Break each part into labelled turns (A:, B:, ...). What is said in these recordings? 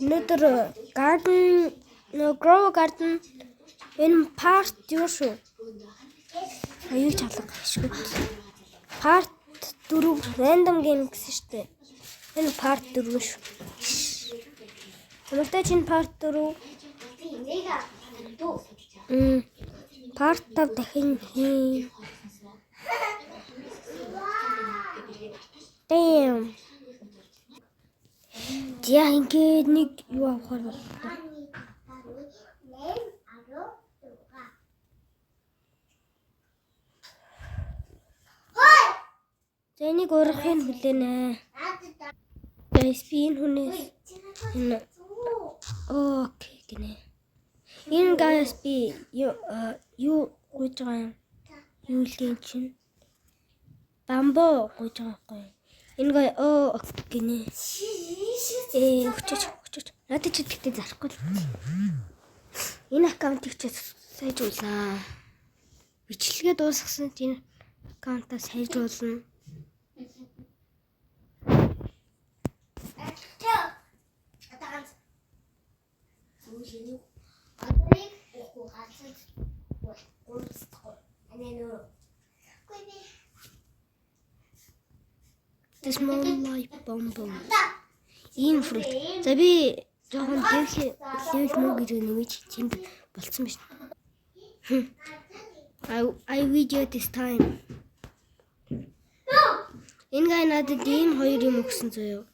A: Өнөөдөр garden grow garden энэ part юу шүү? Аюу чалга шүү. Part 4 random game гэсэн шүү дээ. Энэ part 4 шүү. Хамаатай чинь part 4. Part 5 дахин хийн. Damn. Я ингээд нэг юу авахар боллоо. Энийг урахын хүлээнэ. Guys, би энэ хүнээс энэ окей гинэ. Энэ guys би юу гүйж байгаа юм? Юу лин чинь? Бамбо гүйж байгаа байхгүй. Энэ гай гинэ. Өчөж. Надад ч тэгтээ зарахгүй л. Энэ аккаунтыг ч сайжруулаа. Бичлэгээ дуусгасан чинь аккаунтаа сайжруулна. This small light bomb. Ийм fruit. За би жоохон level муу гэж нэмэж чинд болцсон биш. I video this time. Энэ гай надад ийм хоёр юм өгсөн заяа.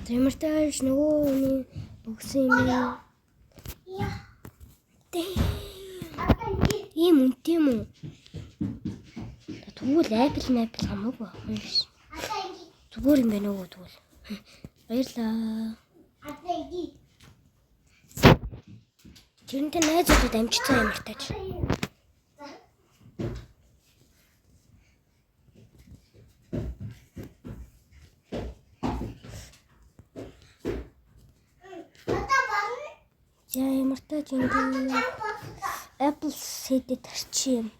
A: Тэмэртэйш нөгөө өгсөн юм. Ийм үнэтэй юм уу? Тэгвэл апл хамаагүй байна биш. Зүгээр юм байна уу тэгвэл. Баярлаа. Тэрнтэй найзуудад амжицсан ямар тааж. За ямар тааж ингэ Apple seed тарчих юм.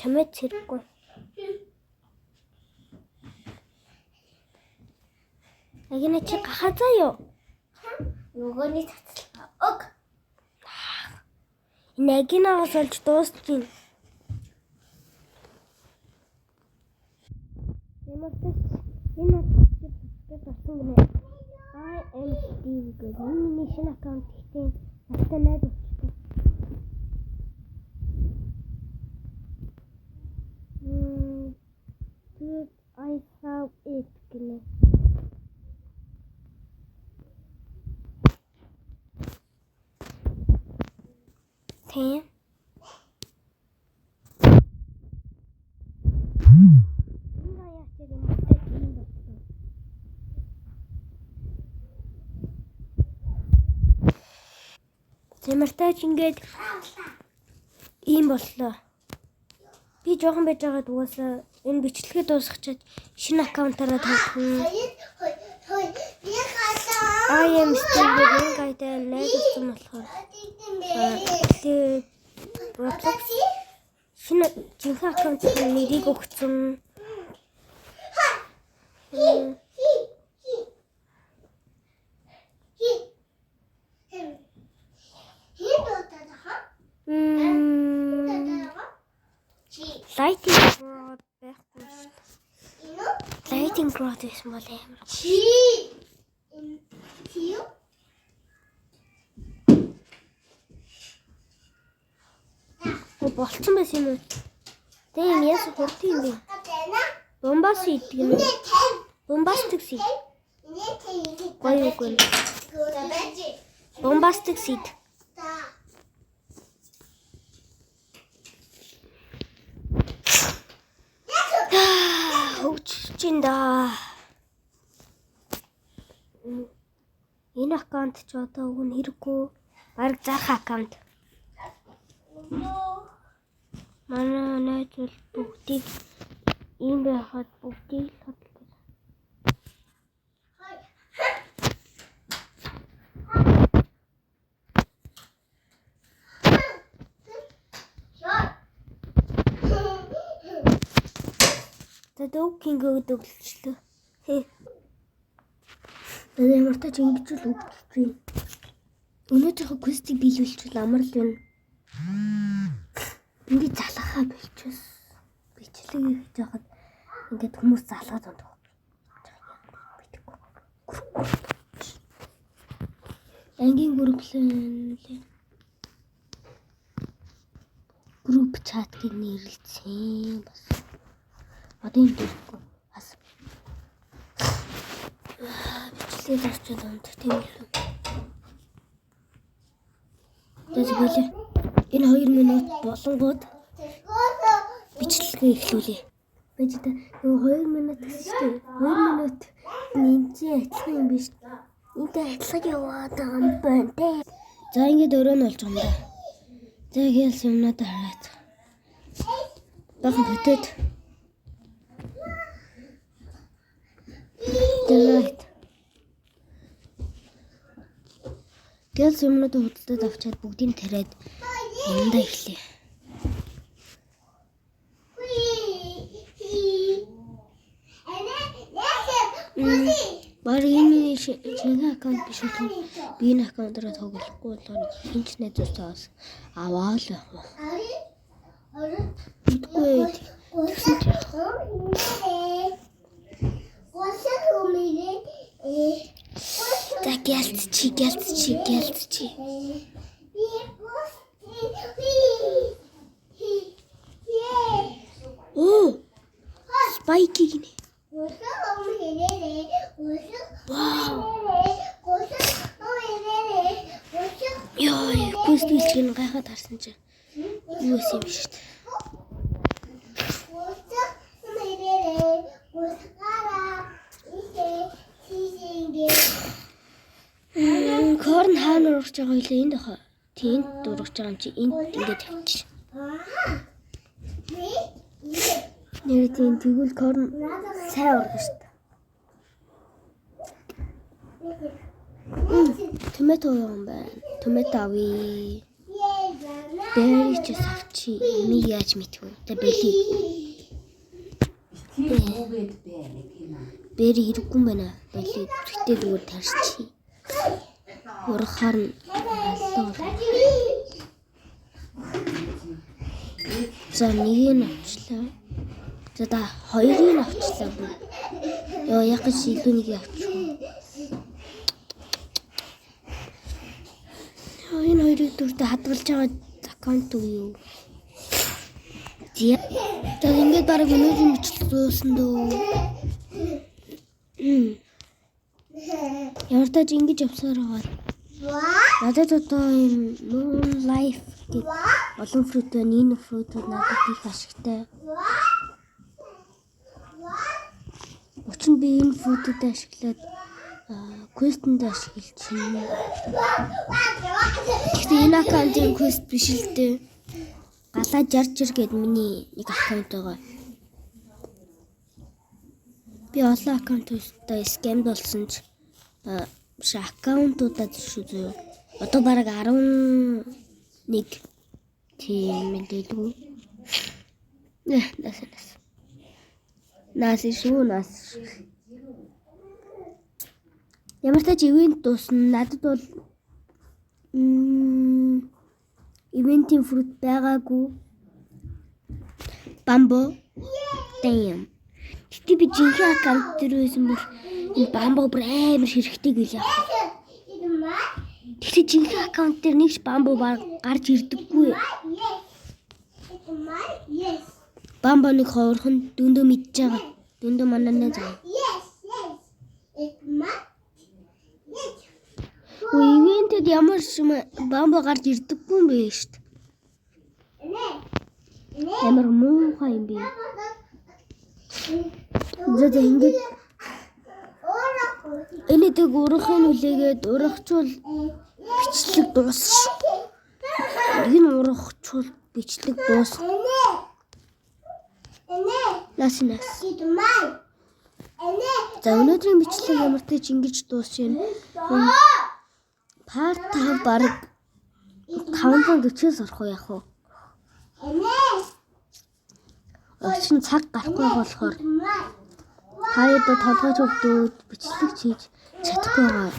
A: Тэмээ зэрэггүй. Агина чи гахазаа юу? Нөгөөний цацлаа. Ог. Энэ агинаос олж дуусчихин. Ямартай энэ татсан гэнэ. I am Steve гэдэг миний шинэ аккаунт хийсэн. Надтай найз болчихсон. I saw it гэнэ. Тэм. Тэмэртэй ч ингээд ийм боллоо. Би жоохон байж байгаа дуусаа энэ бичлэгээ дуусгачаад шинэ аккаунтаараа тавьсан. I am Steve гэдэг гайтай найзсан болохоор. Roblox шинэ жинхэнэ аккаунтын нэрийг өгсөн. Lighting rod is more lame. Болцсон байсан юм уу? Тэм яс хурд юм бэ? Bombastic гэнэ. Bombastic seed. Гоё. Bombastic seed. Чинда. Энэ аккаунт ч одоо уг нь хэрэггүй. Бараг зарах аккаунт. Манай найз бүгдийг ийм байхад бүгдийг л хотлоо. Өг кингөөд өглөчлөө. Энэ ямар тач ингэж л өгдөг. Өнөөдрийнхөө квестийг биелүүлчихвэл амар л байна. Ингээд залхахаа болчихсон. Бичлэг хийж байхад ингээд хүмүүс залгаад ондог. Ангийн групплэн групп чатыг нэрлэлцэн бас. Одоо энэ дэрхгүй бас. Бичлэг авчаад ондог тийм үү? Тэгвэл энэ 2 минут болонгууд бичлэгээ эхлүүлье. Байж та 2 минут гэсэн. 2 минут нэмчээ адилхан юм биш. Энтэй адилхан яваад байгаа юм байна. За ингээд өрөө нь болж байгаа юм да. За гэлс юмнаа хараад. Бахан хөтөд. Дэлайт. Гэлс юмнаа худалдаад авчаад бүгдийг тариад юмдаа эхлэе. Баар энэ шинэ аккаунт биш үү? Би энэ аккаунтаараа тоглохгүй болохоор хинч найзуусаас аваа л яг. Үгүй. За гэлцчи. Оо. Спайки гинэ. Яа, квестийг нь гайхаад харсан чинь юу юм шүү дээ. Корн хаана урагч байгаа вэ? Энд баха. Тэнд урагч байгаа юм чи энд ингээд тавьчих. Нэр тийм тэгвэл корн сайн урагч шүү дээ. Томато юм байна. Томато авъя. Бэрич авчи. Ми яаж мэдвэ? Тэ бэлий. Бэри хэрэггүй юм байна. Бэлий. Тэгтээ зүгээр тарчи. Урахаар нь аллаа. За нэг нь авчлаа. За да хоёрыг авчлаа. Яа яг гэж илүү нэг авчих. Энэ хоёрыг дүртэ хадгалж байгаа аккаунт уу юу? За ингээд бараг өнөөдрийн бичлэг дуусна дөө. Ямар тач ингэж явсаар байгаа. Надад одоо юм Moon Life гэх олон фрут байна. Энэ фрутууд надад их ашигтай. Учир нь би энэ фрутуудыг ашиглаад квестэнд ашиглаж байна. Гэхдээ энэ аккаунтын квест биш л дээ. Галаа жаржэр гээд миний нэг аккаунт байгаа. Би олон аккаунтуудаа скамд болсон ч аккаунтуудаа шүү зөө. Одоо бараг 11 тийм мэдээлгүй. Нас шүү. Ямар тач ивент дуусна. Надад бол ивентийн фрут байгаагүй. Бамбо. Damn. Тэгтээ би жинхэнэ аккаунт дээр байсан бол энэ бамбо амар хэрэгтэй гэл яах вэ? Тэгтээ жинхэнэ аккаунт дээр нэгч бамбо гарч ирдэггүй. Бамбо нэг хоорхон дүндөө мэдж байгаа. Дүндөө мананаа заа. Ивентэд ямар бамбо гарч ирдэггүй юм бэ шүү дээ. Ямар муухай юм бэ? За ингэж энэдэг урахын үлээгээд урахчвал бичлэг дуусна. Энэ урахчвал бичлэг дуусна. Насинас. За өнөөдрийн бичлэг ямар ч ингэж дуусна. Part 5 бараг 540-с орох уу яах вэ? Өчигдөр цаг гарахгүй болохоор таад толгой төвдөөд бичлэг хийж чадахгүй байгаа.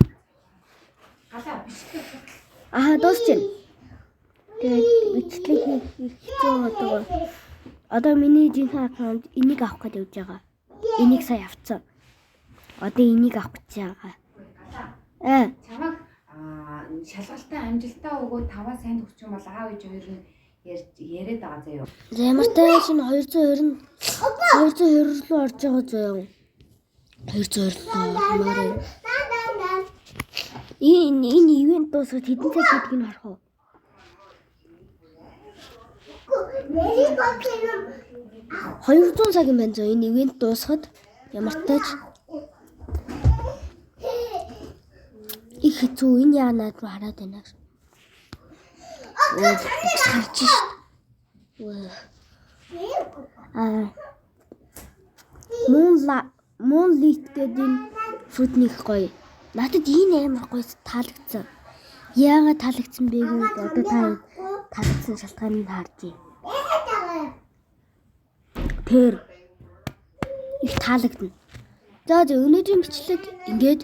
A: Дуусчихна. Тэгээд бичлэг хийх хэцүү болоо. Одоо миний жинхэнэ аккаунт энийг авах гэж явж байгаа. Энийг сая авцсан. Одоо энийг авах гэж байгаа.
B: Чамаг шалгалтай амжилттай өгөө 5 сайн төгсч юм бол аав ээж хоёр нь яриад байгаа заяа.
A: Ямар тааш нь 220 руу орж байгаа заяа. 220 руу. Энэ ивент дуусаад хэдэн цаг гэдгийг нь харах уу? 200 цаг юм байна зөө энэ ивент дуусахад ямар тааш их хэцүү энэ яанаад руу хараад байна. Санаж шít. Moonlight гэдэг энэ фрутник гоё. Надад энэ амар гоё таалагдсан. Яагаад таалагдсан бэ гэвэл одоо та таалагдсан шалтгааныг харъя. Тэр их таалагдана. За өнөөдрийн бичлэг ингээд